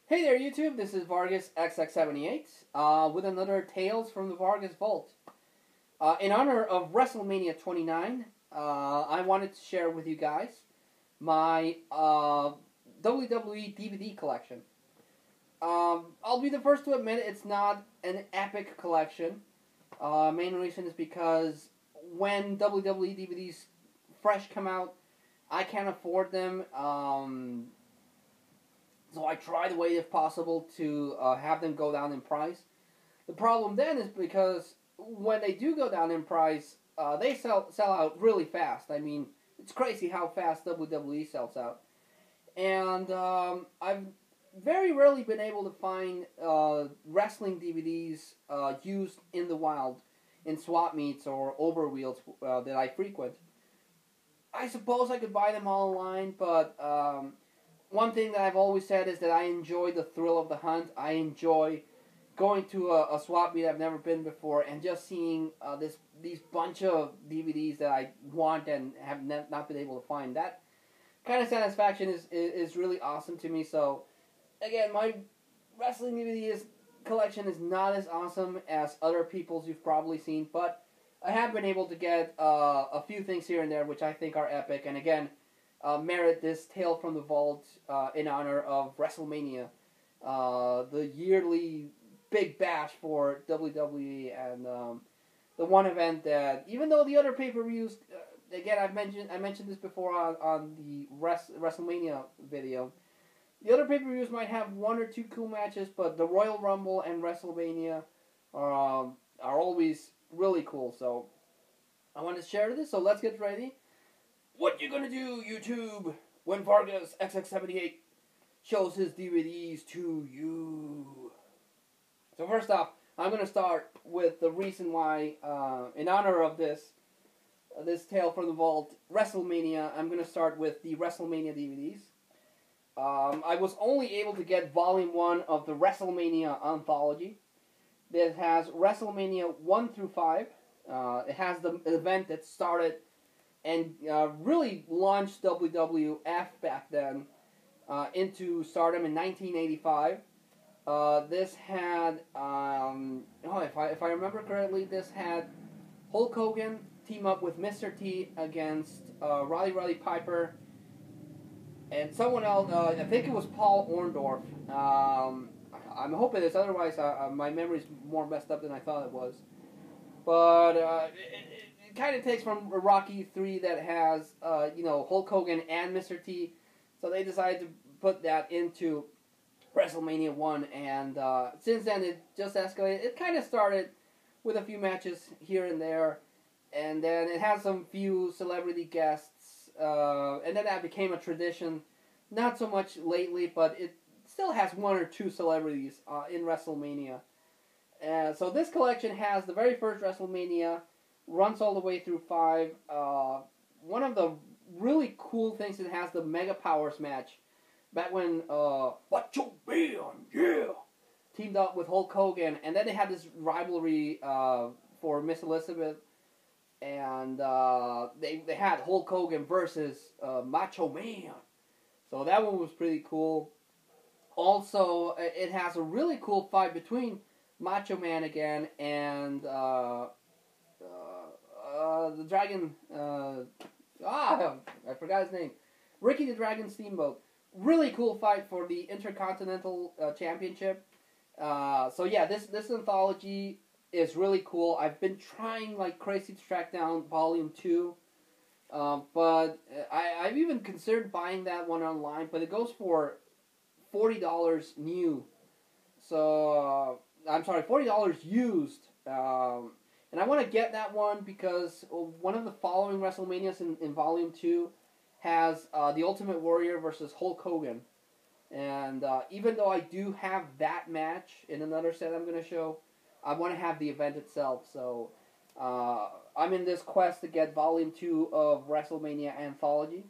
Hey there, YouTube. This is Vargas XX78 with another Tales from the Vargas Vault. In honor of Wrestlemania 29, I wanted to share with you guys my WWE DVD collection. I'll be the first to admit it's not an epic collection. Main reason is because when WWE DVDs fresh come out, I can't afford them. So I try to wait if possible to have them go down in price. The problem then is because when they do go down in price, they sell out really fast. I mean, it's crazy how fast WWE sells out. And I've very rarely been able to find wrestling DVDs used in the wild in swap meets or overwheels that I frequent. I suppose I could buy them all online, but one thing that I've always said is that I enjoy the thrill of the hunt. I enjoy going to a swap meet I've never been before and just seeing these bunch of DVDs that I want and have not been able to find. That kind of satisfaction is really awesome to me. So, again, my wrestling DVD collection is not as awesome as other people's you've probably seen, but I have been able to get a few things here and there which I think are epic. And again, merit this Tale from the Vault in honor of Wrestlemania, the yearly big bash for WWE, and the one event that, even though the other pay-per-views, again I mentioned this before on the Wrestlemania video, the other pay-per-views might have one or two cool matches, but the Royal Rumble and Wrestlemania are always really cool. So I wanted to share this. So let's get ready. What you gonna do, YouTube, when Vargas XX78 shows his DVDs to you? So first off, I'm gonna start with the reason why, in honor of this Tale from the Vault, Wrestlemania, I'm gonna start with the Wrestlemania DVDs. I was only able to get Volume 1 of the Wrestlemania Anthology. That has Wrestlemania 1 through 5. It has the event that started and really launched WWF back then into stardom in 1985. This had, if I remember correctly, this had Hulk Hogan team up with Mr. T against Roddy Piper and someone else. I think it was Paul Orndorff. I'm hoping this, otherwise my memory's more messed up than I thought it was. But it kind of takes from Rocky 3 that has, Hulk Hogan and Mr. T. So they decided to put that into WrestleMania 1. And since then, it just escalated. It kind of started with a few matches here and there. And then it has some few celebrity guests. And then that became a tradition. Not so much lately, but it still has one or two celebrities in WrestleMania. So this collection has the very first WrestleMania, runs all the way through 5. One of the really cool things, it has the Mega Powers match. Back when Macho Man, yeah, teamed up with Hulk Hogan. And then they had this rivalry for Miss Elizabeth. And they had Hulk Hogan versus Macho Man. So that one was pretty cool. Also, it has a really cool fight between Macho Man again and the Dragon. I forgot his name. Ricky the Dragon Steamboat. Really cool fight for the Intercontinental Championship. So yeah, this anthology is really cool. I've been trying like crazy to track down Volume 2. But I've even considered buying that one online, but it goes for $40 new. So, I'm sorry, $40 used. And I want to get that one because one of the following WrestleManias in Volume 2 has The Ultimate Warrior versus Hulk Hogan. And even though I do have that match in another set I'm going to show, I want to have the event itself. So, I'm in this quest to get Volume 2 of WrestleMania Anthology.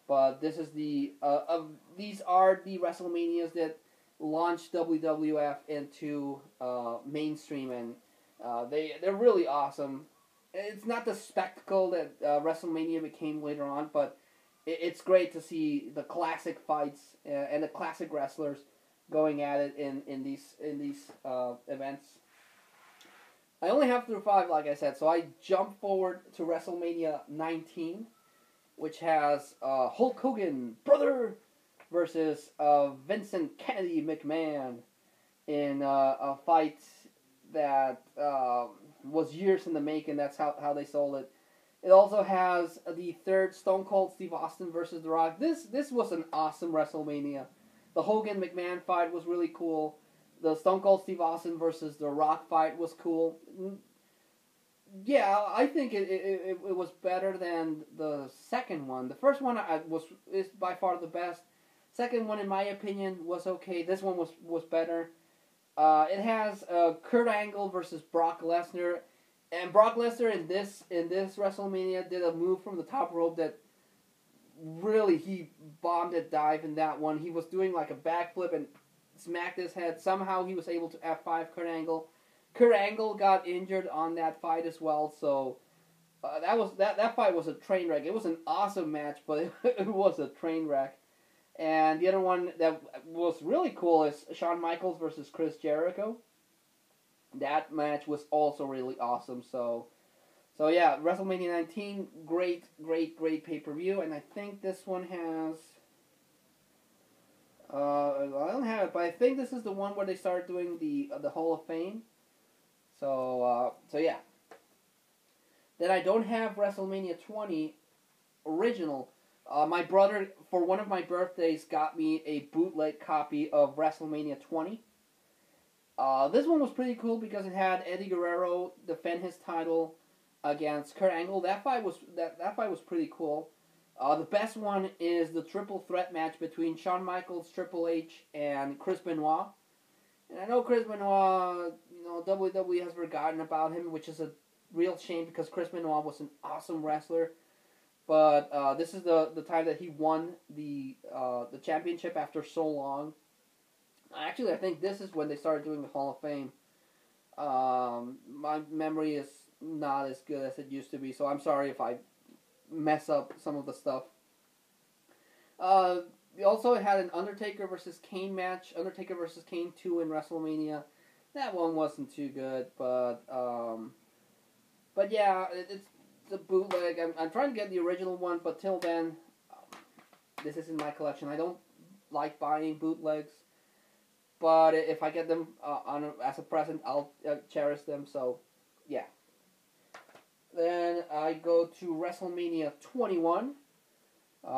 But this is these are the WrestleManias that launched WWF into mainstream, and they're really awesome. It's not the spectacle that WrestleMania became later on, but it's great to see the classic fights and the classic wrestlers going at it in these events. I only have through 5, like I said, so I jump forward to WrestleMania 19, which has Hulk Hogan, brother, versus Vincent Kennedy McMahon in a fight that was years in the making. That's how they sold it. It also has the third Stone Cold Steve Austin versus The Rock. This was an awesome WrestleMania. The Hogan McMahon fight was really cool. The Stone Cold Steve Austin versus The Rock fight was cool. Yeah, I think it was better than the second one. The first one is by far the best. Second one, in my opinion, was okay. This one was better. It has Kurt Angle versus Brock Lesnar, and Brock Lesnar in this WrestleMania did a move from the top rope that really he bombed a dive in that one. He was doing like a backflip and smacked his head. Somehow he was able to F5 Kurt Angle. Kurt Angle got injured on that fight as well, so that fight was a train wreck. It was an awesome match, but it was a train wreck. And the other one that was really cool is Shawn Michaels versus Chris Jericho. That match was also really awesome. So yeah, WrestleMania 19, great pay-per-view. And I think this one has... I don't have it, but I think this is the one where they started doing the Hall of Fame. So yeah. Then I don't have WrestleMania 20 original. My brother, for one of my birthdays, got me a bootleg copy of WrestleMania 20. This one was pretty cool because it had Eddie Guerrero defend his title against Kurt Angle. That fight was pretty cool. The best one is the triple threat match between Shawn Michaels, Triple H, and Chris Benoit. And I know Chris Benoit, WWE has forgotten about him, which is a real shame because Chris Benoit was an awesome wrestler. But this is the time that he won the championship after so long. Actually, I think this is when they started doing the Hall of Fame. My memory is not as good as it used to be, so I'm sorry if I mess up some of the stuff. We also had an Undertaker versus Kane match. Undertaker versus Kane 2 in WrestleMania. That one wasn't too good, but yeah, it's the bootleg. I'm trying to get the original one, but till then, this is in my collection. I don't like buying bootlegs, but if I get them as a present, I'll cherish them. So, yeah. Then I go to WrestleMania 21.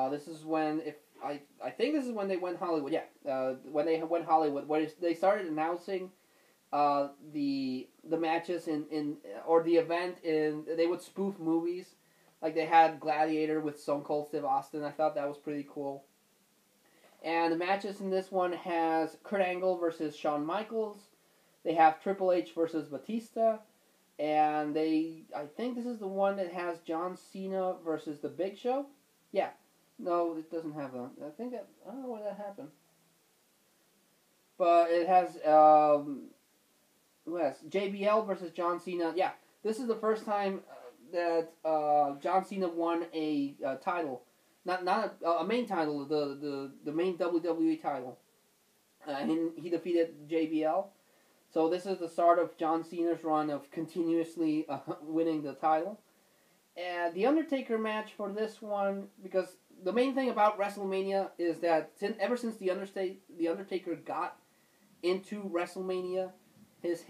This is when I think this is when they went Hollywood. Yeah, when they went Hollywood, where they started announcing the matches or the event they would spoof movies. Like they had Gladiator with Stone Cold Steve Austin. I thought that was pretty cool. And the matches in this one has Kurt Angle versus Shawn Michaels. They have Triple H versus Batista. And I think this is the one that has John Cena versus The Big Show. Yeah. No, it doesn't have that. I don't know where that happened. But it has, JBL versus John Cena. Yeah, this is the first time that John Cena won a title. Not a main title, the main WWE title. He defeated JBL. So this is the start of John Cena's run of continuously winning the title. And the Undertaker match for this one, because the main thing about WrestleMania is that ever since the Undertaker got into WrestleMania,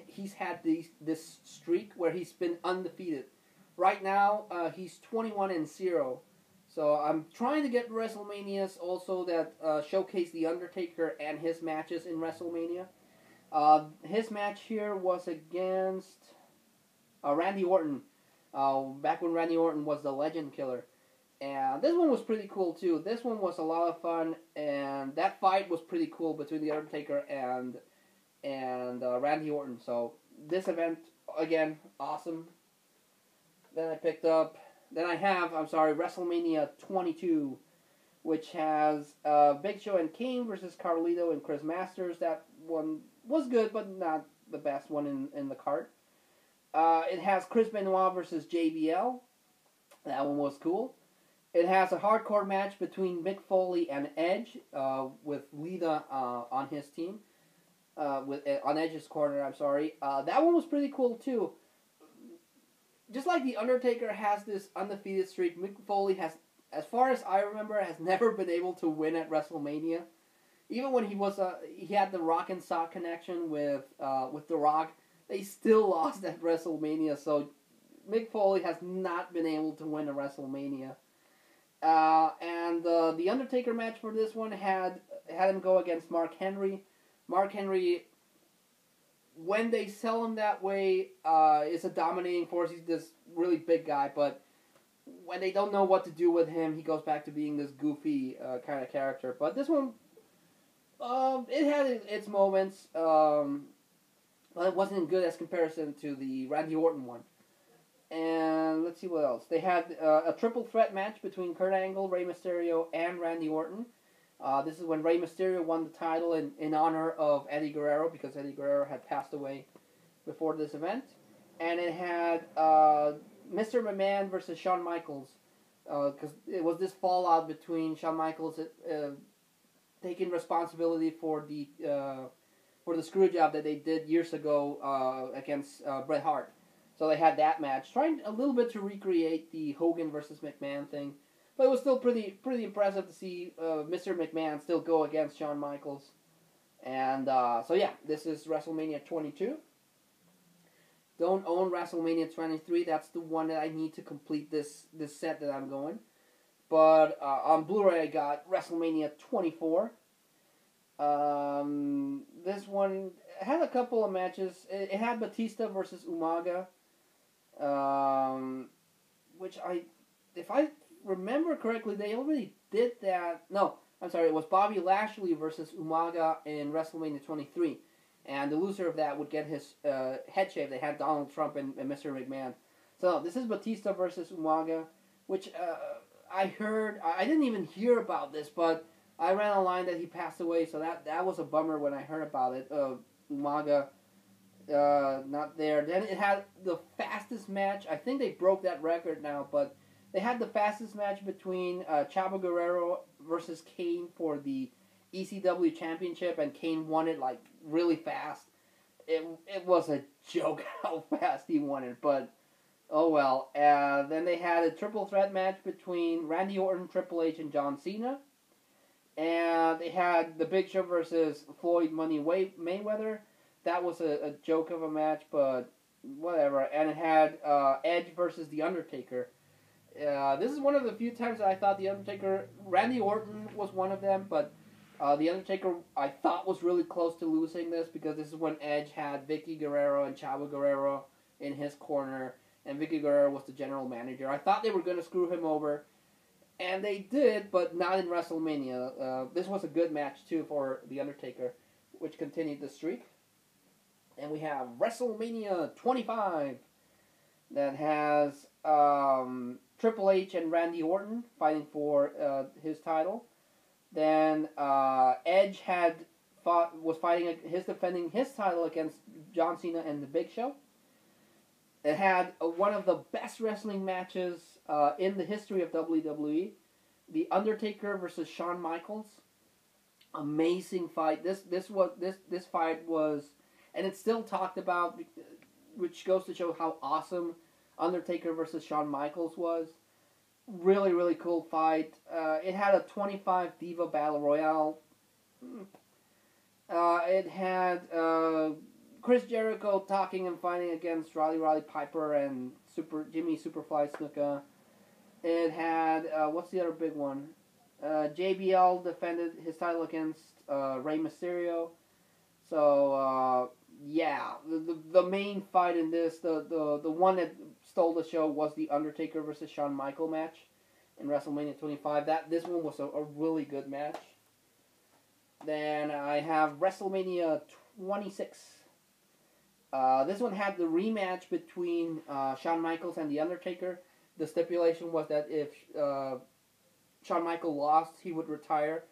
he's had this streak where he's been undefeated. Right now, he's 21-0. So I'm trying to get WrestleManias also that showcase the Undertaker and his matches in WrestleMania. His match here was against Randy Orton, back when Randy Orton was the Legend Killer. And this one was pretty cool too. This one was a lot of fun, and that fight was pretty cool between the Undertaker and Randy Orton. So this event, again, awesome. Then I have WrestleMania 22, which has Big Show and Kane versus Carlito and Chris Masters. That one was good, but not the best one in the card. It has Chris Benoit versus JBL. That one was cool. It has a hardcore match between Mick Foley and Edge, with Lita on his team, on Edge's corner. I'm sorry. That one was pretty cool too. Just like the Undertaker has this undefeated streak, Mick Foley has, as far as I remember, has never been able to win at WrestleMania. Even when he had the Rock and Sock connection with The Rock, they still lost at WrestleMania. So Mick Foley has not been able to win a WrestleMania. And the Undertaker match for this one had him go against Mark Henry. Mark Henry, when they sell him that way, is a dominating force. He's this really big guy, but when they don't know what to do with him, he goes back to being this goofy kind of character. But this one, it had its moments, but it wasn't good as comparison to the Randy Orton one. And let's see what else. They had a triple threat match between Kurt Angle, Rey Mysterio, and Randy Orton. This is when Rey Mysterio won the title in honor of Eddie Guerrero, because Eddie Guerrero had passed away before this event. And it had Mr. McMahon versus Shawn Michaels, because it was this fallout between Shawn Michaels taking responsibility for the screw job that they did years ago against Bret Hart. So they had that match, trying a little bit to recreate the Hogan versus McMahon thing. But it was still pretty impressive to see Mr. McMahon still go against Shawn Michaels. And so yeah, this is WrestleMania 22. Don't own WrestleMania 23. That's the one that I need to complete this set that I'm going. But on Blu-ray I got WrestleMania 24. This one had a couple of matches. It had Batista versus Umaga. Which if I remember correctly, they already did that. No, I'm sorry, it was Bobby Lashley versus Umaga in WrestleMania 23. And the loser of that would get his head shaved. They had Donald Trump and Mr. McMahon. So this is Batista versus Umaga, which I heard. I didn't even hear about this, but I ran a line that he passed away, so that was a bummer when I heard about it. Umaga not there. Then it had the fastest match. I think they broke that record now, but they had the fastest match between Chavo Guerrero versus Kane for the ECW Championship, and Kane won it like really fast. It was a joke how fast he won it, but oh well. Then they had a triple threat match between Randy Orton, Triple H, and John Cena. And they had the Big Show versus Floyd Money Mayweather. That was a joke of a match, but whatever. And it had Edge versus The Undertaker. This is one of the few times that I thought The Undertaker... Randy Orton was one of them, but The Undertaker I thought was really close to losing this, because this is when Edge had Vicky Guerrero and Chavo Guerrero in his corner, and Vicky Guerrero was the general manager. I thought they were going to screw him over, and they did, but not in WrestleMania. This was a good match, too, for The Undertaker, which continued the streak. And we have WrestleMania 25 that has Triple H and Randy Orton fighting for his title. Then Edge was defending his title against John Cena and the Big Show. It had one of the best wrestling matches in the history of WWE. The Undertaker versus Shawn Michaels. Amazing fight. This fight was, and it's still talked about, which goes to show how awesome Undertaker versus Shawn Michaels was. Really, really cool fight. It had a 25 Diva Battle Royale. It had Chris Jericho talking and fighting against Roddy Piper and Jimmy Superfly Snuka. It had, what's the other big one? JBL defended his title against Rey Mysterio. So, yeah, the main fight in this, the one that stole the show was the Undertaker versus Shawn Michaels match in WrestleMania 25. This one was a really good match. Then I have WrestleMania 26. This one had the rematch between Shawn Michaels and the Undertaker. The stipulation was that if Shawn Michaels lost, he would retire.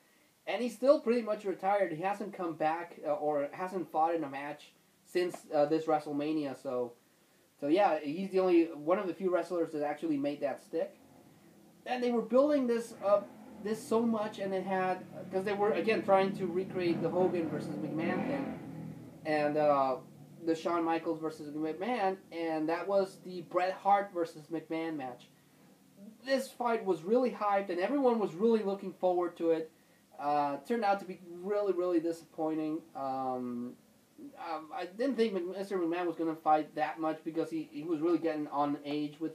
And he's still pretty much retired. He hasn't come back or hasn't fought in a match since this WrestleMania. So yeah, he's the only one of the few wrestlers that actually made that stick. and they were building this up this so much, and it had, because they were again trying to recreate the Hogan versus McMahon thing, and the Shawn Michaels versus McMahon, and that was the Bret Hart versus McMahon match. This fight was really hyped, and everyone was really looking forward to it. Turned out to be really, really disappointing. I didn't think Mr. McMahon was going to fight that much because he was really getting on age with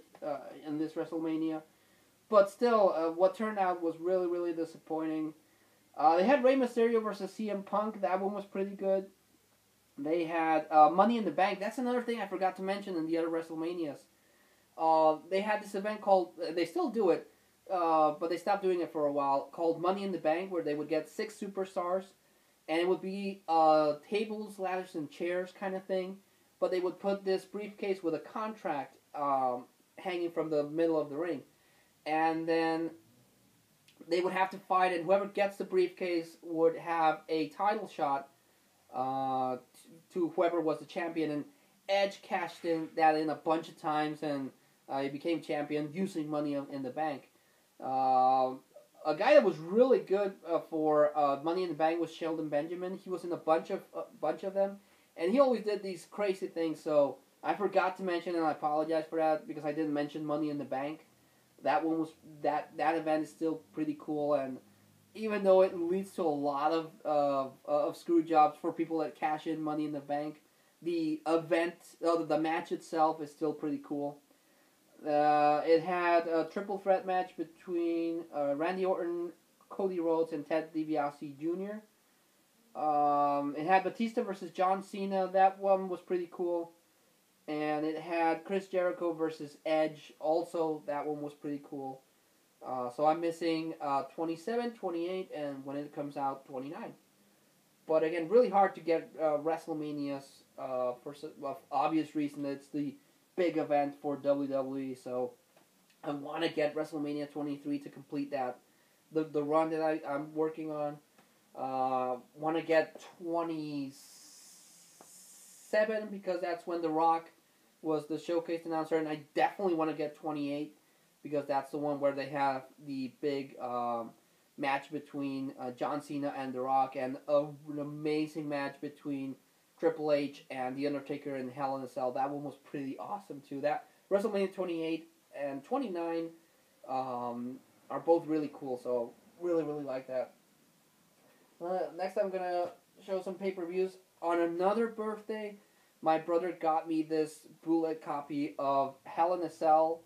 in this WrestleMania. But still, what turned out was really, really disappointing. They had Rey Mysterio versus CM Punk. That one was pretty good. They had Money in the Bank. That's another thing I forgot to mention in the other WrestleManias. They had this event called, they still do it, but they stopped doing it for a while, called Money in the Bank, where they would get 6 superstars, and it would be tables, ladders, and chairs kind of thing, but they would put this briefcase with a contract hanging from the middle of the ring, and then they would have to fight, and whoever gets the briefcase would have a title shot to whoever was the champion, and Edge cashed that in a bunch of times, and he became champion using Money in the Bank. A guy that was really good for Money in the Bank was Sheldon Benjamin. He was in a bunch of them, and he always did these crazy things. So I forgot to mention, and I apologize for that because I didn't mention Money in the Bank. That one was that event is still pretty cool, and even though it leads to a lot of screw jobs for people that cash in Money in the Bank, the event, the match itself is still pretty cool. It had a triple threat match between Randy Orton, Cody Rhodes, and Ted DiBiase Jr. It had Batista versus John Cena. That one was pretty cool. And it had Chris Jericho versus Edge. Also, that one was pretty cool. So I'm missing 27, 28, and when it comes out, 29. But again, really hard to get WrestleManias for obvious reason. It's the big event for WWE, so I want to get WrestleMania 23 to complete that. The run that I'm working on. Want to get 27 because that's when The Rock was the showcase announcer, and I definitely want to get 28 because that's the one where they have the big match between John Cena and The Rock, and an amazing match between Triple H and The Undertaker in Hell in a Cell. That one was pretty awesome too. That WrestleMania 28 and 29 are both really cool, so really, really like that. Next I'm going to show some pay-per-views. On another birthday, my brother got me this bootleg copy of Hell in a Cell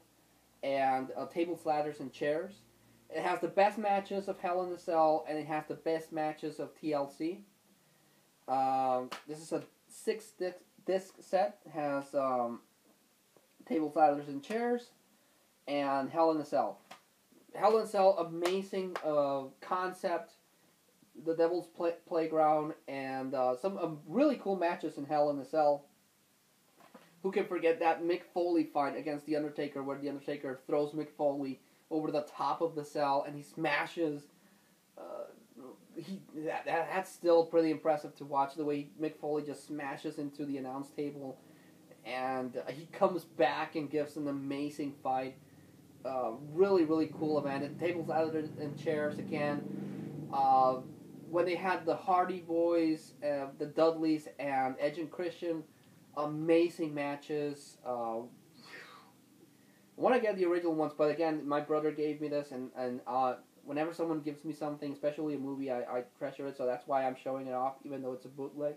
and Tables, Ladders, and Chairs. It has the best matches of Hell in a Cell, and it has the best matches of TLC. This is a 6-disc set. It has Tables, Ladders, and Chairs, and Hell in a Cell. Hell in a Cell, amazing concept. The Devil's Playground, and some really cool matches in Hell in a Cell. Who can forget that Mick Foley fight against The Undertaker, where The Undertaker throws Mick Foley over the top of the cell, and he smashes. That's still pretty impressive to watch, the way Mick Foley just smashes into the announce table, and he comes back and gives an amazing fight. Really, really cool event. Tables, Ladders, and Chairs again. When they had the Hardy Boys, the Dudleys, and Edge and Christian, amazing matches. I want to get the original ones, but again, my brother gave me this, and whenever someone gives me something, especially a movie, I treasure it, so that's why I'm showing it off, even though it's a bootleg.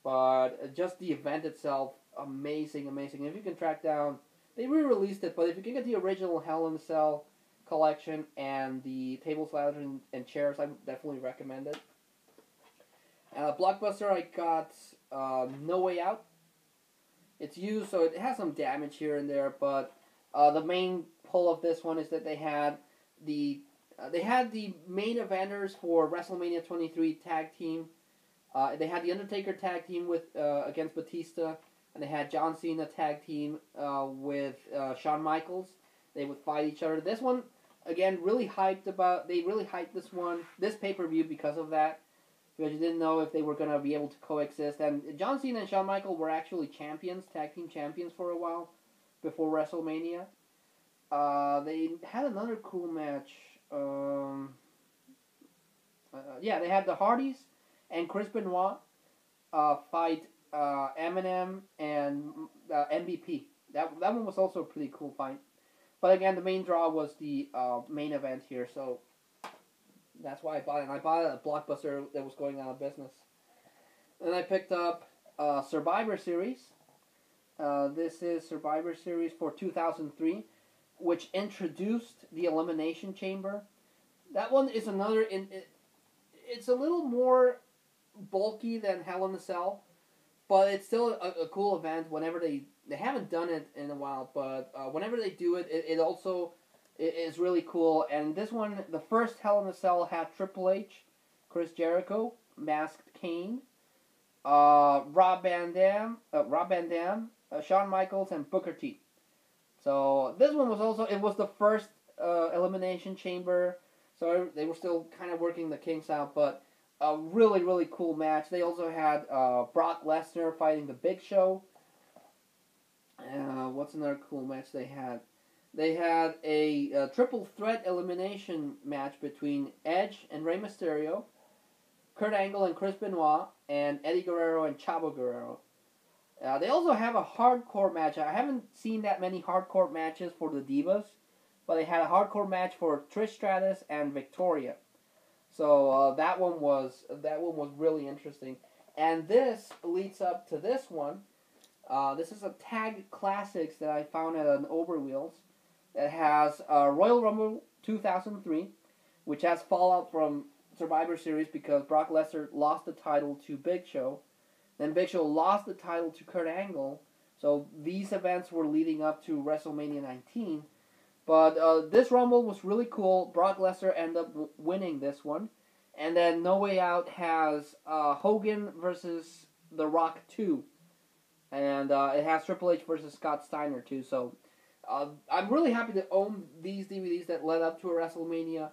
But just the event itself, amazing, amazing. If you can track down, they re-released it, but if you can get the original Hell in a Cell collection and the Tables, Ladders, and Chairs, I would definitely recommend it. Blockbuster, I got No Way Out. It's used, so it has some damage here and there, but the main pull of this one is that they had the main eventers for WrestleMania 23 tag team. They had the Undertaker tag team with against Batista, and they had John Cena tag team with Shawn Michaels. They would fight each other. This one, again, really hyped they really hyped this pay-per-view because of that. Because you didn't know if they were going to be able to coexist. And John Cena and Shawn Michaels were actually tag team champions for a while, before WrestleMania. They had another cool match. Yeah, they had the Hardys and Chris Benoit fight Eminem and MVP. That one was also a pretty cool fight. But again, the main draw was the main event here, so that's why I bought it. And I bought it at a Blockbuster that was going out of business. Then I picked up Survivor Series. This is Survivor Series for 2003, which introduced the Elimination Chamber. That one is another. It's a little more bulky than Hell in a Cell, but it's still a cool event. Whenever they haven't done it in a while, but whenever they do it, it also is really cool. And this one, the first Hell in a Cell had Triple H, Chris Jericho, Masked Kane, Rob Van Dam, Shawn Michaels, and Booker T. So this one was also, it was the first Elimination Chamber, so they were still kind of working the kinks out, but a really, really cool match. They also had Brock Lesnar fighting the Big Show. What's another cool match they had? They had a triple threat elimination match between Edge and Rey Mysterio, Kurt Angle and Chris Benoit, and Eddie Guerrero and Chavo Guerrero. They also have a hardcore match. I haven't seen that many hardcore matches for the Divas, but they had a hardcore match for Trish Stratus and Victoria. So that one was really interesting. And this leads up to this one. This is a Tag Classics that I found at an Overwheels that has Royal Rumble 2003, which has fallout from Survivor Series because Brock Lesnar lost the title to Big Show. Then Big Show lost the title to Kurt Angle. So these events were leading up to WrestleMania 19. But this Rumble was really cool. Brock Lesnar ended up winning this one. And then No Way Out has Hogan versus The Rock 2. And it has Triple H versus Scott Steiner too. So I'm really happy to own these DVDs that led up to a WrestleMania.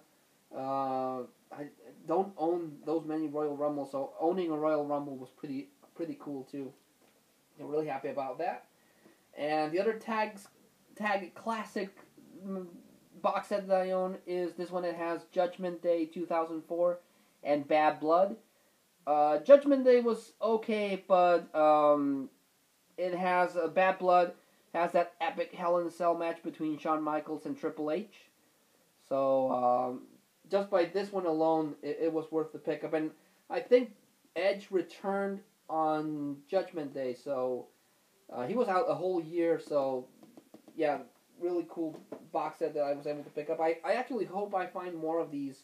I don't own those many Royal Rumbles, so owning a Royal Rumble was pretty cool too. I'm really happy about that. And the other Tag Classic box set that I own is this one that has Judgment Day 2004 and Bad Blood. Judgment Day was okay, but it has Bad Blood has that epic Hell in a Cell match between Shawn Michaels and Triple H. So just by this one alone, it was worth the pickup. And I think Edge returned on Judgment Day, so he was out a whole year. So yeah, really cool box set that I was able to pick up. I actually hope I find more of these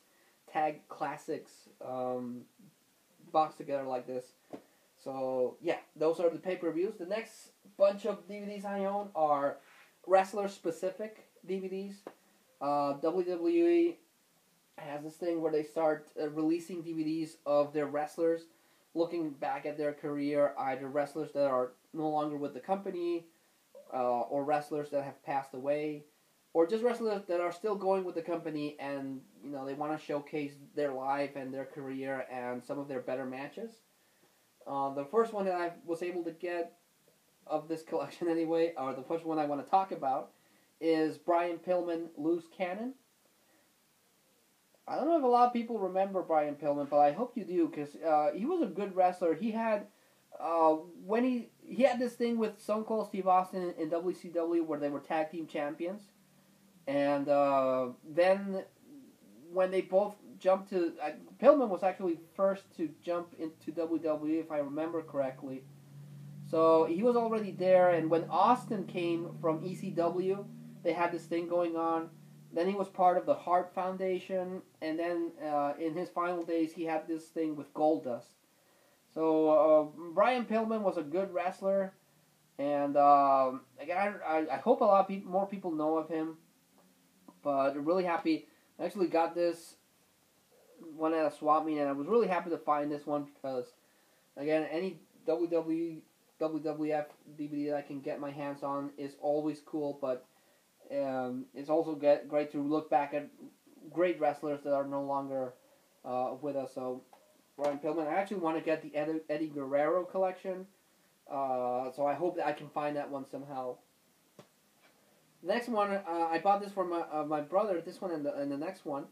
Tag Classics boxed together like this. So yeah, those are the pay-per-views. The next bunch of DVDs I own are wrestler-specific DVDs. WWE has this thing where they start releasing DVDs of their wrestlers, looking back at their career, either wrestlers that are no longer with the company, or wrestlers that have passed away, or just wrestlers that are still going with the company and they want to showcase their life and their career and some of their better matches. The first one that I was able to get of this collection anyway, or the first one I want to talk about, is Brian Pillman Loose Cannon. I don't know if a lot of people remember Brian Pillman, but I hope you do, because he was a good wrestler. He had when he had this thing with Stone Cold Steve Austin in WCW where they were tag team champions, and then when they both jumped to Pillman was actually first to jump into WWE, if I remember correctly. So he was already there, and when Austin came from ECW, they had this thing going on. Then he was part of the Hart Foundation, and then in his final days, he had this thing with Goldust. So Brian Pillman was a good wrestler, and again, I hope a lot of more people know of him. But I'm really happy. I actually got this one at a swap meet, and I was really happy to find this one because, again, any WWF DVD that I can get my hands on is always cool, but it's also great to look back at great wrestlers that are no longer with us. So, Brian Pillman. I actually want to get the Eddie Guerrero collection, so I hope that I can find that one somehow. The next one, I bought this for my brother. This one and the next one,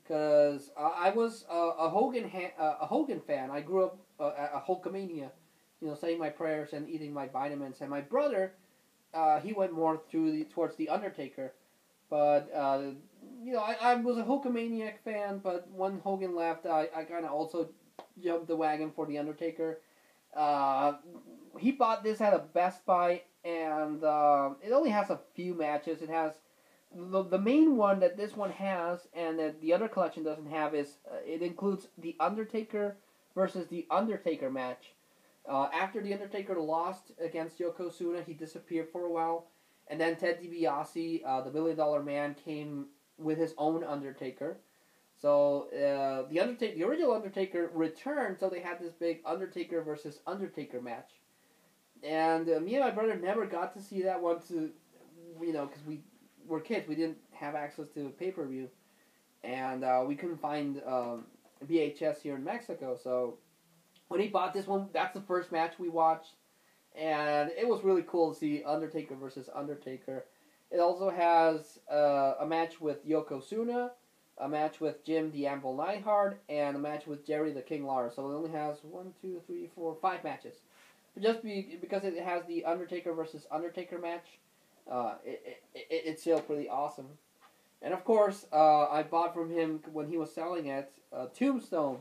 because I was a Hogan fan. I grew up a Hulkamania, saying my prayers and eating my vitamins. And my brother, he went more towards the Undertaker. But I was a Hulkamaniac fan. But when Hogan left, I kind of also jumped the wagon for the Undertaker. He bought this at a Best Buy, and it only has a few matches. It has the main one that this one has, and that the other collection doesn't have is it includes the Undertaker versus the Undertaker match. After the Undertaker lost against Yokozuna, he disappeared for a while, and then Ted DiBiase, the $1 Million Man, came with his own Undertaker. So the original Undertaker returned, so they had this big Undertaker versus Undertaker match. And me and my brother never got to see that one, because we were kids, we didn't have access to pay-per-view, and we couldn't find VHS here in Mexico. So when he bought this one, that's the first match we watched, and it was really cool to see Undertaker versus Undertaker. It also has a match with Yokozuna, a match with Jim the Anvil Neidhart, and a match with Jerry the King Lawler. So it only has 5 matches. But just because it has the Undertaker versus Undertaker match, it's still pretty awesome. And of course, I bought from him when he was selling it, Tombstone,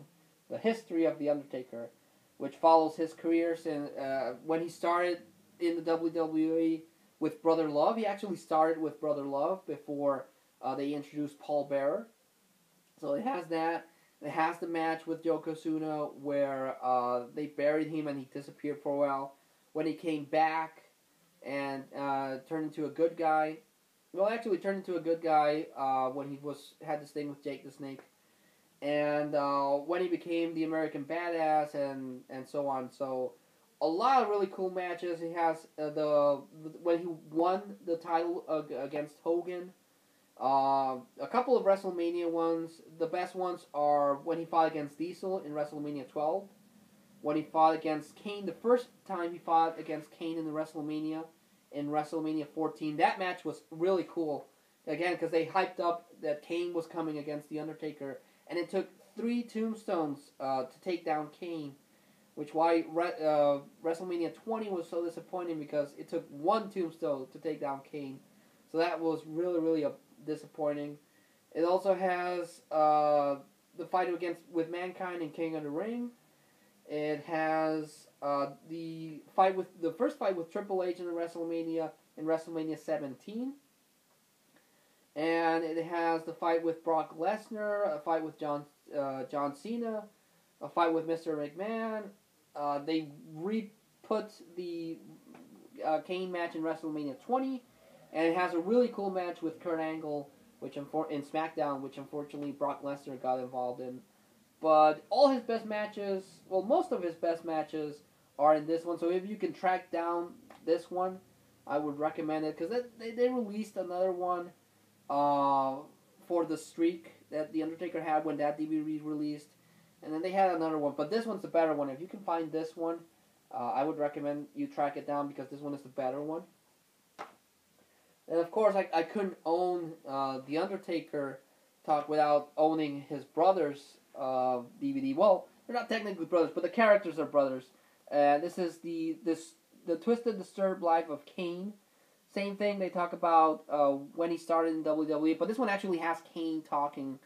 The History of the Undertaker, which follows his career since when he started in the WWE with Brother Love. He actually started with Brother Love before they introduced Paul Bearer. So it has that. It has the match with Yokozuna where they buried him and he disappeared for a while. When he came back and turned into a good guy. Well, actually turned into a good guy when he had this thing with Jake the Snake. And when he became the American Badass and so on. So a lot of really cool matches. He has when he won the title against Hogan. A couple of WrestleMania ones. The best ones are when he fought against Diesel in WrestleMania 12. When he fought against Kane, the first time he fought against Kane in WrestleMania 14. That match was really cool. Again, because they hyped up that Kane was coming against The Undertaker. And it took 3 tombstones to take down Kane. Which why WrestleMania 20 was so disappointing, because it took 1 tombstone to take down Kane. So that was really, really disappointing. It also has the fight with Mankind and King of the Ring. It has the first fight with Triple H in WrestleMania 17. And it has the fight with Brock Lesnar, a fight with John Cena, a fight with Mr. McMahon. They re-put the Kane match in WrestleMania 20. And it has a really cool match with Kurt Angle, in SmackDown, which unfortunately Brock Lesnar got involved in. But all his best matches, well, most of his best matches are in this one. So if you can track down this one, I would recommend it, because they released another one for the streak that The Undertaker had when that DVD released. And then they had another one, but this one's the better one. If you can find this one, I would recommend you track it down, because this one is the better one. And of course, I couldn't own The Undertaker talk without owning his brother's DVD. Well, they're not technically brothers, but the characters are brothers. This is the Twisted Disturbed Life of Kane. Same thing, they talk about when he started in WWE, but this one actually has Kane talking.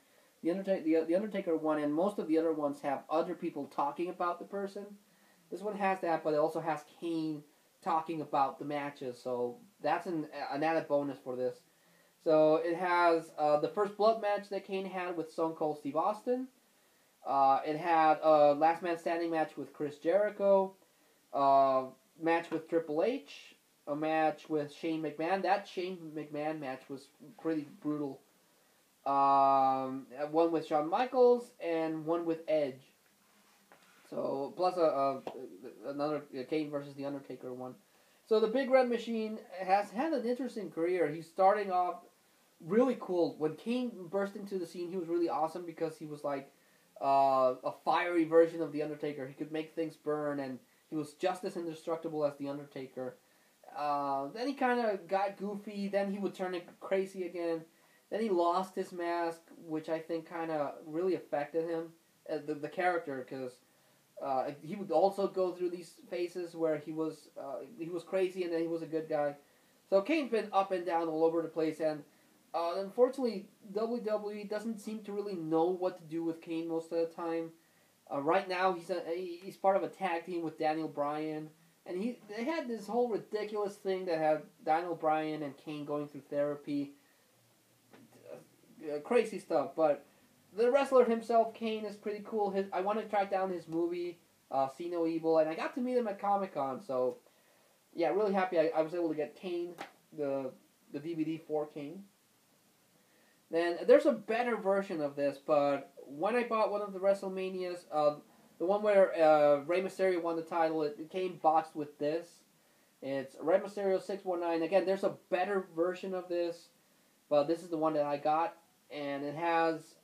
The Undertaker one, and most of the other ones have other people talking about the person. This one has that, but it also has Kane talking about the matches, so that's an added bonus for this. So it has the first blood match that Kane had with Stone Cold Steve Austin. It had a last man standing match with Chris Jericho, match with Triple H, a match with Shane McMahon. That Shane McMahon match was pretty brutal. One with Shawn Michaels and one with Edge. So plus another Kane versus The Undertaker one. So the Big Red Machine has had an interesting career. He's starting off really cool. When Kane burst into the scene, he was really awesome, because he was like a fiery version of The Undertaker. He could make things burn, and he was just as indestructible as The Undertaker. Then he kind of got goofy. Then he would turn crazy again. Then he lost his mask, which I think kind of really affected him, the character, because he would also go through these phases where he was crazy and then he was a good guy. So Kane's been up and down all over the place, and unfortunately, WWE doesn't seem to really know what to do with Kane most of the time. Right now, he's part of a tag team with Daniel Bryan, and they had this whole ridiculous thing that had Daniel Bryan and Kane going through therapy, crazy stuff. But the wrestler himself, Kane, is pretty cool. I want to track down his movie, See No Evil, and I got to meet him at Comic-Con. So yeah, really happy I was able to get Kane, the DVD for Kane. Then there's a better version of this, but when I bought one of the WrestleManias, the one where Rey Mysterio won the title, it came boxed with this. It's Rey Mysterio 619. Again, there's a better version of this, but this is the one that I got, and it has,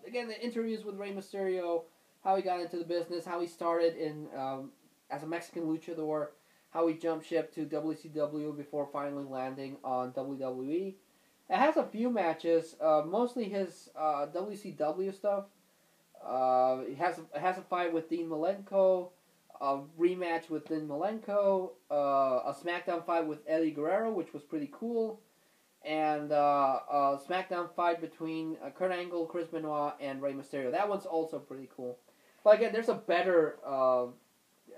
again, the interviews with Rey Mysterio, how he got into the business, how he started in as a Mexican luchador, how he jumped ship to WCW before finally landing on WWE. It has a few matches, mostly his WCW stuff. It has a fight with Dean Malenko, a rematch with Dean Malenko, a SmackDown fight with Eddie Guerrero, which was pretty cool, and a SmackDown fight between Kurt Angle, Chris Benoit, and Rey Mysterio. That one's also pretty cool. But again, there's a better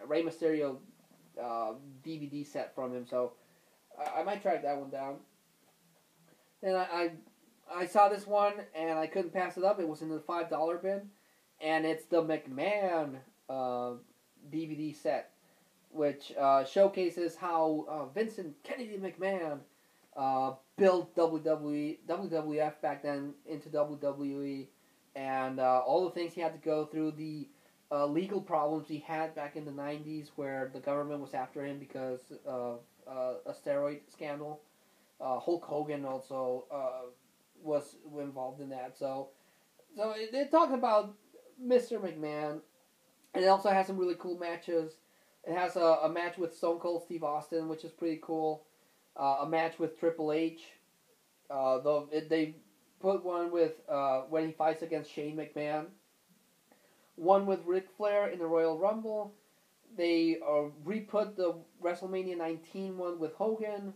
Rey Mysterio DVD set from him, so I might track that one down. Then I saw this one, and I couldn't pass it up. It was in the $5 bin, and it's the McMahon DVD set, which showcases how Vincent Kennedy McMahon built WWF back then into WWE, and all the things he had to go through, the legal problems he had back in the 90s where the government was after him because of a steroid scandal. Hulk Hogan also was involved in that. So it talks about Mr. McMahon, and it also has some really cool matches. It has a match with Stone Cold Steve Austin, which is pretty cool. A match with Triple H. They put one with when he fights against Shane McMahon. One with Ric Flair in the Royal Rumble. They re-put the WrestleMania 19 one with Hogan.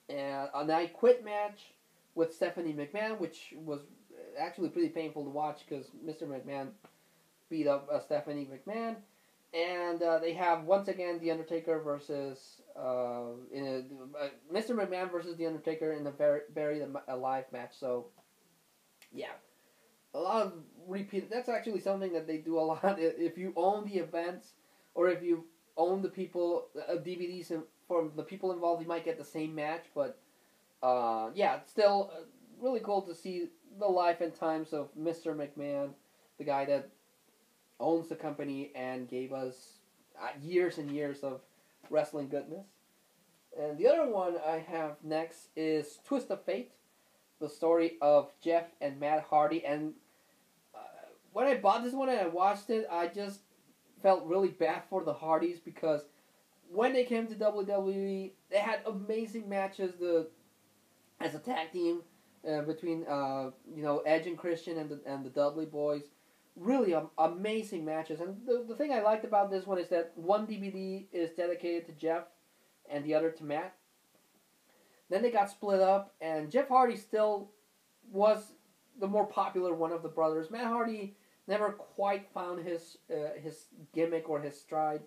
And a I Quit match with Stephanie McMahon, which was actually pretty painful to watch because Mr. McMahon beat up Stephanie McMahon. And they have, once again, The Undertaker versus Mr. McMahon versus The Undertaker in the Buried Alive match. So, yeah. A lot of repeat. That's actually something that they do a lot. If you own the events, or if you own the people, DVDs from the people involved, you might get the same match. But, yeah, it's still really cool to see the life and times of Mr. McMahon, the guy that owns the company and gave us years and years of wrestling goodness. And the other one I have next is Twist of Fate, the story of Jeff and Matt Hardy. And when I bought this one and I watched it, I just felt really bad for the Hardys because when they came to WWE, they had amazing matches as a tag team between Edge and Christian and the Dudley Boys. Really amazing matches. And the thing I liked about this one is that one DVD is dedicated to Jeff and the other to Matt. Then they got split up, and Jeff Hardy still was the more popular one of the brothers. Matt Hardy never quite found his gimmick or his stride.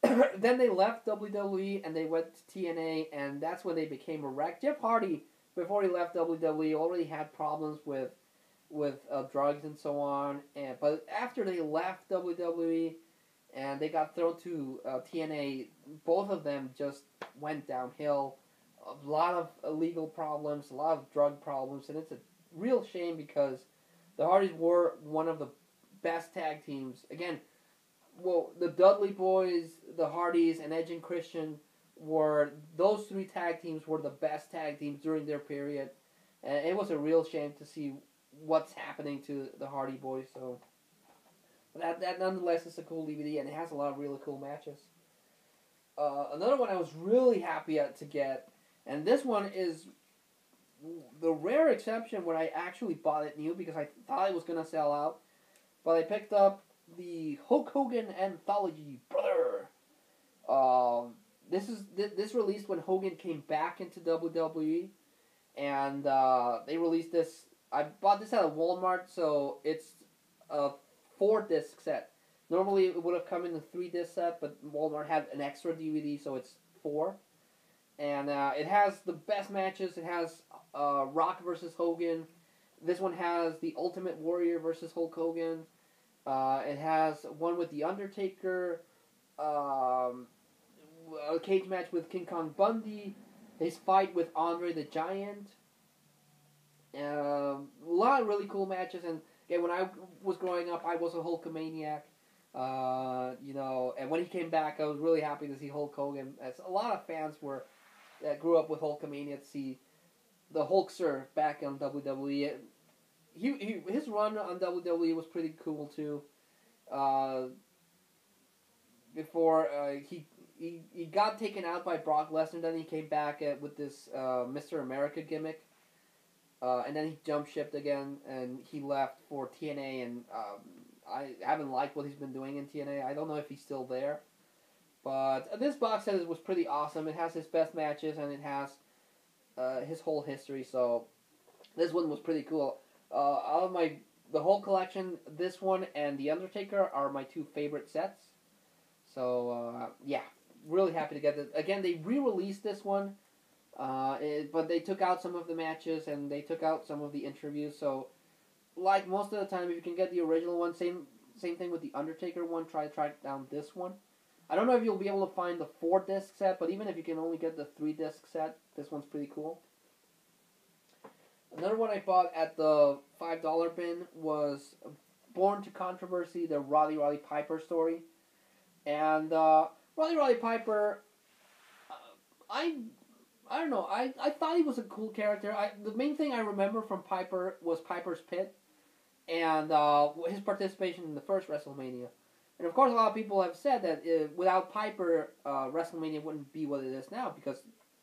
Then they left WWE and they went to TNA, and that's when they became a wreck. Jeff Hardy, before he left WWE, already had problems with drugs and so on. But after they left WWE and they got thrown to TNA, both of them just went downhill. A lot of illegal problems, a lot of drug problems, and it's a real shame because the Hardys were one of the best tag teams. Again, well, the Dudley Boys, the Hardys, and Edge and Christian those three tag teams were the best tag teams during their period. And it was a real shame to see what's happening to the Hardy Boys. So that nonetheless is a cool DVD, and it has a lot of really cool matches. Another one I was really happy to get, and this one is the rare exception when I actually bought it new because I thought it was going to sell out. But I picked up the Hulk Hogan Anthology, brother. This released when Hogan came back into WWE, and they released this. I bought this at a Walmart, so it's a 4-disc set. Normally it would have come in a 3-disc set, but Walmart had an extra DVD, so it's 4. And it has the best matches. It has Rock versus Hogan. This one has the Ultimate Warrior versus Hulk Hogan. It has one with The Undertaker. A cage match with King Kong Bundy. His fight with Andre the Giant. A lot of really cool matches. And again, when I was growing up, I was a Hulkamaniac. And when he came back, I was really happy to see Hulk Hogan. As a lot of fans that grew up with Hulkamania to see the Hulkster back on WWE. His run on WWE was pretty cool too. Before he got taken out by Brock Lesnar, then he came back with this Mr. America gimmick, and then he jump shipped again, and he left for TNA, and I haven't liked what he's been doing in TNA. I don't know if he's still there. But this box set was pretty awesome. It has his best matches, and it has his whole history, so this one was pretty cool. Out of the whole collection, this one and The Undertaker are my 2 favorite sets. So, really happy to get this. Again, they re-released this one, but they took out some of the matches, and they took out some of the interviews, so like most of the time, if you can get the original one, same thing with the Undertaker one, try to track down this one. I don't know if you'll be able to find the 4-disc set, but even if you can only get the 3-disc set, this one's pretty cool. Another one I bought at the $5 bin was Born to Controversy, the Roddy Piper story. And Roddy Piper, I don't know, I thought he was a cool character. The main thing I remember from Piper was Piper's Pit and his participation in the first Wrestlemania. And of course, a lot of people have said that without Piper, Wrestlemania wouldn't be what it is now because,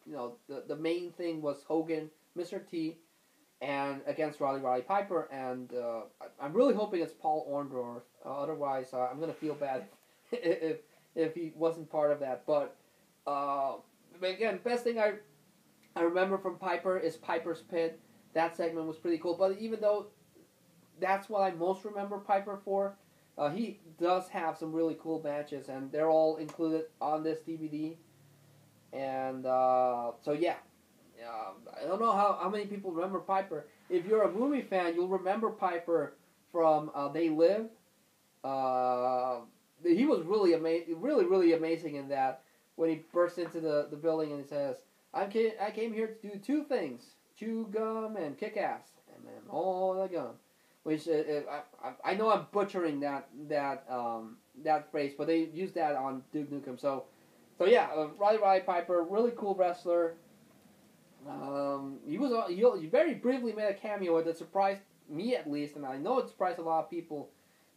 the main thing was Hogan, Mr. T, and against Roddy Piper. And I'm really hoping it's Paul Orndorff. Otherwise, I'm going to feel bad if he wasn't part of that. But again, best thing I remember from Piper is Piper's Pit. That segment was pretty cool. But even though that's what I most remember Piper for, he does have some really cool matches, and they're all included on this DVD. And I don't know how many people remember Piper. If you're a movie fan, you'll remember Piper from They Live. He was really really amazing in that when he bursts into the building and he says, I came here to do 2 things: chew gum and kick ass, and then all the gum. Which I know I'm butchering that phrase, but they used that on Duke Nukem. So Roddy Piper, really cool wrestler. He very briefly made a cameo that surprised me at least, and I know it surprised a lot of people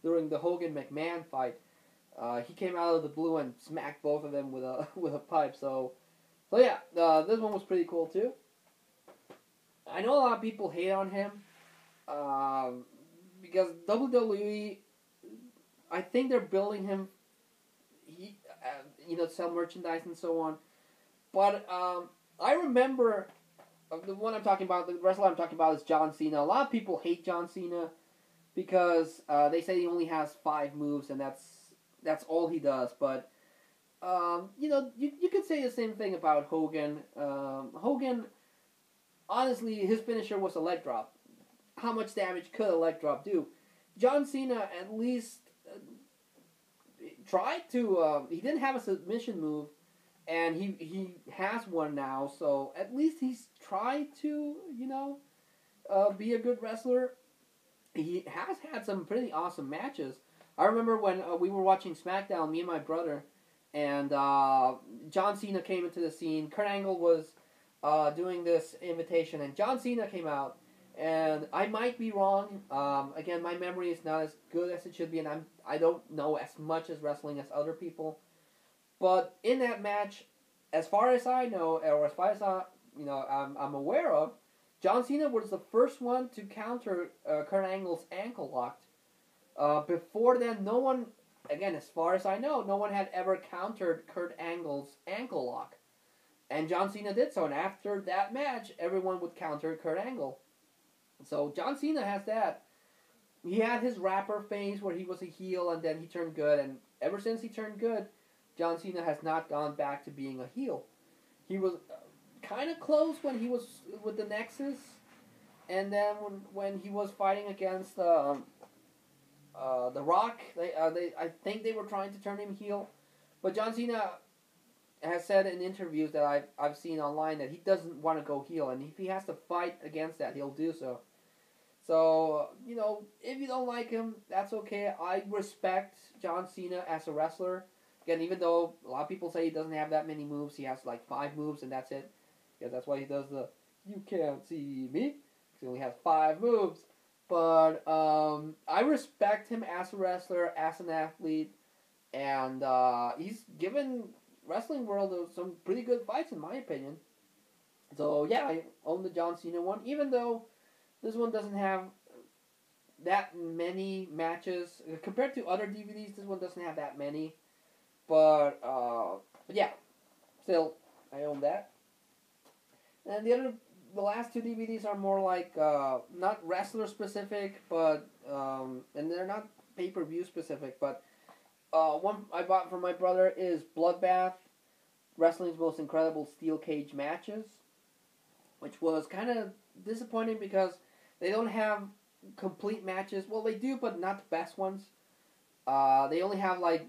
during the Hogan McMahon fight. He came out of the blue and smacked both of them with a pipe. So this one was pretty cool too. I know a lot of people hate on him. Because WWE, I think they're building him, sell merchandise and so on. But I remember the one I'm talking about, the wrestler I'm talking about is John Cena. A lot of people hate John Cena because they say he only has 5 moves and that's all he does. But you could say the same thing about Hogan. Hogan, honestly, his finisher was a leg drop. How much damage could a leg drop do? John Cena at least tried to. He didn't have a submission move, and he has one now. So at least he's tried to, be a good wrestler. He has had some pretty awesome matches. I remember when we were watching SmackDown, me and my brother, and John Cena came into the scene. Kurt Angle was doing this invitation, and John Cena came out. And I might be wrong. Again, my memory is not as good as it should be, and I don't know as much as wrestling as other people. But in that match, as far as I know, or as far as I'm aware of, John Cena was the first one to counter Kurt Angle's ankle lock. Before then, no one, again, as far as I know, no one had ever countered Kurt Angle's ankle lock. And John Cena did so, and after that match, everyone would counter Kurt Angle. So John Cena has that. He had his rapper phase where he was a heel, and then he turned good, and ever since he turned good, John Cena has not gone back to being a heel. He was kind of close when he was with the Nexus, and then when he was fighting against The Rock, I think they were trying to turn him heel, but John Cena has said in interviews that I've seen online that he doesn't want to go heel, and if he has to fight against that, he'll do so. So, if you don't like him, that's okay. I respect John Cena as a wrestler. Again, even though a lot of people say he doesn't have that many moves, he has like 5 moves and that's it. Yeah, that's why he does the "you can't see me," because he only has 5 moves. But I respect him as a wrestler, as an athlete, and he's given wrestling world some pretty good fights in my opinion. So yeah, I own the John Cena one, even though this one doesn't have that many matches compared to other DVDs. This one doesn't have that many, but yeah, still I own that. And the last 2 DVDs are more like not wrestler specific, but and they're not pay-per-view specific. But one I bought from my brother is Bloodbath, Wrestling's Most Incredible Steel Cage Matches, which was kind of disappointing because they don't have complete matches. Well, they do, but not the best ones. They only have like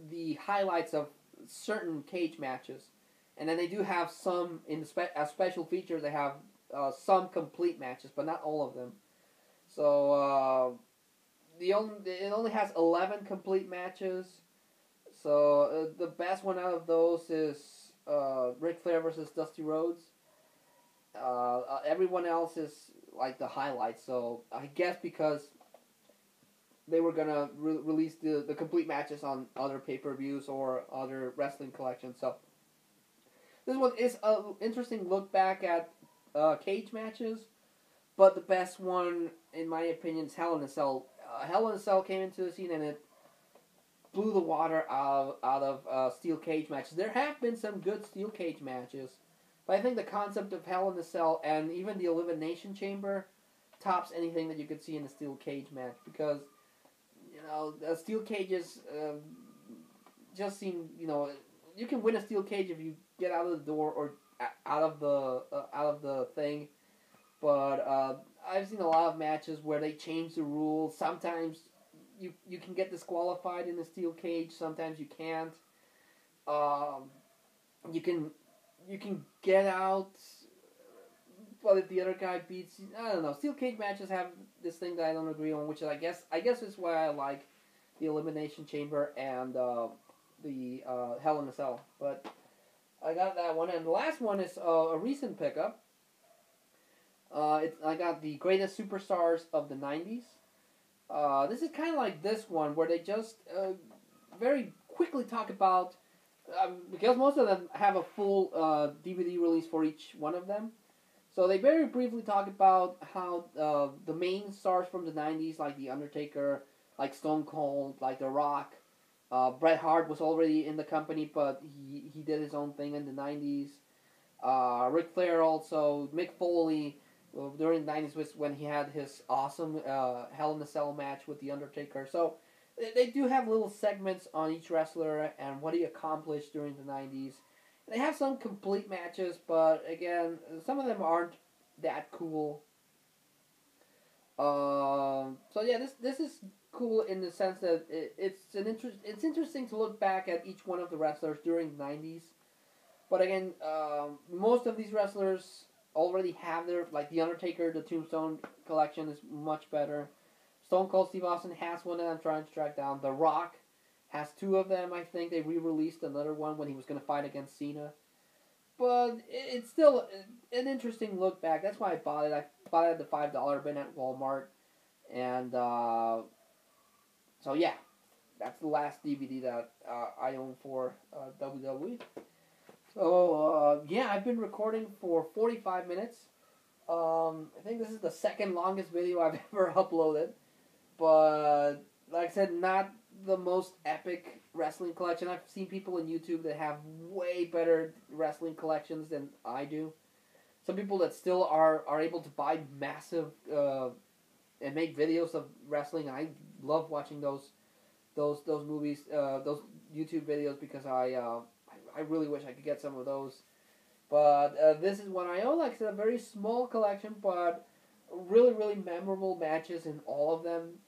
the highlights of certain cage matches, and then they do have some in as special features. They have some complete matches, but not all of them. So it only has 11 complete matches. So the best one out of those is Ric Flair versus Dusty Rhodes. Everyone else is like the highlights. So I guess because they were gonna release the complete matches on other pay-per-views or other wrestling collections. So this one is an interesting look back at cage matches, but the best one, in my opinion, is Hell in a Cell. Hell in a Cell came into the scene and it blew the water out of steel cage matches. There have been some good steel cage matches, but I think the concept of Hell in a Cell and even the Elimination Chamber tops anything that you could see in a steel cage match, because steel cages just seem, you can win a steel cage if you get out of the door or out of the thing, but I've seen a lot of matches where they change the rules. Sometimes you can get disqualified in a steel cage. Sometimes you can't. You can get out, but if the other guy beats you, I don't know. Steel cage matches have this thing that I don't agree on, which is I guess is why I like the Elimination Chamber and the Hell in a Cell. But I got that one, and the last one is a recent pickup. I got the Greatest Superstars of the 90s. This is kind of like this one, where they just very quickly talk about, because most of them have a full DVD release for each one of them. So they very briefly talk about how the main stars from the 90s, like The Undertaker, like Stone Cold, like The Rock, Bret Hart was already in the company, but he did his own thing in the 90s. Ric Flair also, Mick Foley, during the 90s was when he had his awesome Hell in a Cell match with The Undertaker. So they do have little segments on each wrestler and what he accomplished during the 90s. They have some complete matches, but again, some of them aren't that cool. So yeah, this is cool in the sense that it's interesting to look back at each one of the wrestlers during the 90s. But again, most of these wrestlers already have their, like The Undertaker, the Tombstone collection is much better. Stone Cold Steve Austin has one that I'm trying to track down. The Rock has 2 of them, I think. They re-released another one when he was going to fight against Cena. But it's still an interesting look back. That's why I bought it. I bought it at the $5 bin at Walmart. And, so yeah. that's the last DVD that I own for WWE. So yeah, I've been recording for 45 minutes. I think this is the second longest video I've ever uploaded, but like I said, not the most epic wrestling collection. I've seen people on YouTube that have way better wrestling collections than I do. Some people that still are able to buy massive and make videos of wrestling. I love watching those movies, those YouTube videos, because I really wish I could get some of those. But this is one I own. Like I said, a very small collection, but really, really memorable matches in all of them.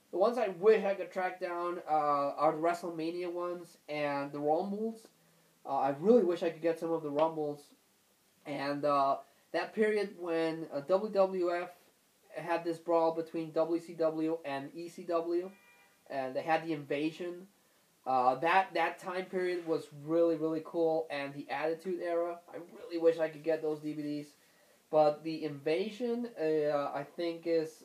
The ones I wish I could track down are the WrestleMania ones and the Rumbles. I really wish I could get some of the Rumbles. And that period when WWF had this brawl between WCW and ECW, and they had the Invasion. That time period was really, really cool, and the Attitude Era. I really wish I could get those DVDs. But the Invasion, I think, is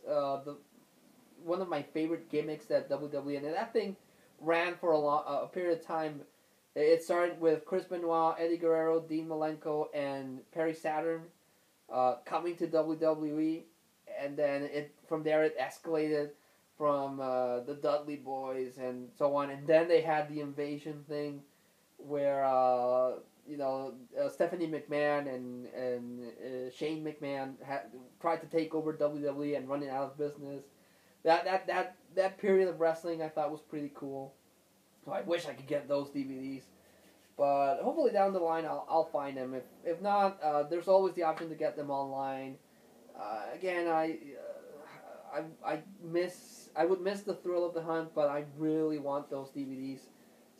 one of my favorite gimmicks that WWE, and that thing ran for a period of time. It started with Chris Benoit, Eddie Guerrero, Dean Malenko, and Perry Saturn coming to WWE, and then from there it escalated from the Dudley Boys and so on, and then they had the Invasion thing, where Stephanie McMahon and Shane McMahon tried to take over WWE and run it out of business. That period of wrestling I thought was pretty cool. So I wish I could get those DVDs, but hopefully down the line I'll find them. If not, there's always the option to get them online. Again, I would miss the thrill of the hunt, but I really want those DVDs.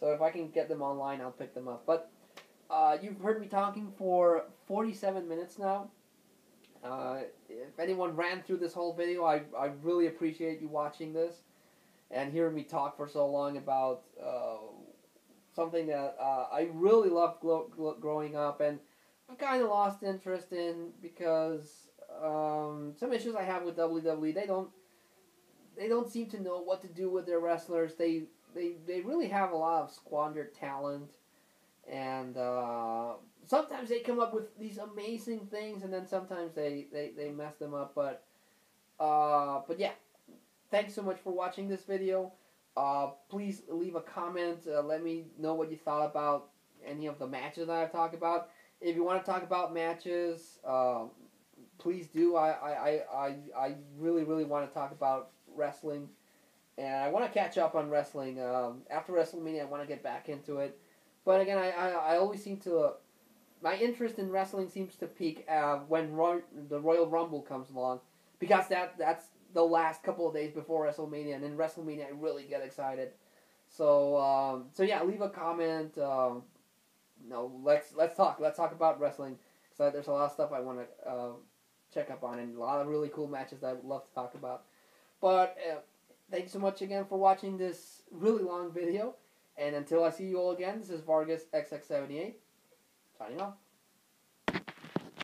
So if I can get them online, I'll pick them up. But you've heard me talking for 47 minutes now. If anyone ran through this whole video, I really appreciate you watching this and hearing me talk for so long about something that I really loved growing up, and I've kind of lost interest in because some issues I have with WWE, they don't seem to know what to do with their wrestlers. They really have a lot of squandered talent, and sometimes they come up with these amazing things, and then sometimes they mess them up. But yeah, thanks so much for watching this video. Please leave a comment. Let me know what you thought about any of the matches that I've talked about. If you want to talk about matches, please do. I really, really want to talk about wrestling, and I want to catch up on wrestling. After WrestleMania, I want to get back into it. But again, I always seem to... my interest in wrestling seems to peak when the Royal Rumble comes along, because that's the last couple of days before WrestleMania, and in WrestleMania I really get excited. So yeah, leave a comment. Let's talk about wrestling, because there's a lot of stuff I want to check up on, and a lot of really cool matches that I would love to talk about. But thanks so much again for watching this really long video, and until I see you all again, this is Vargas XX78 signing off.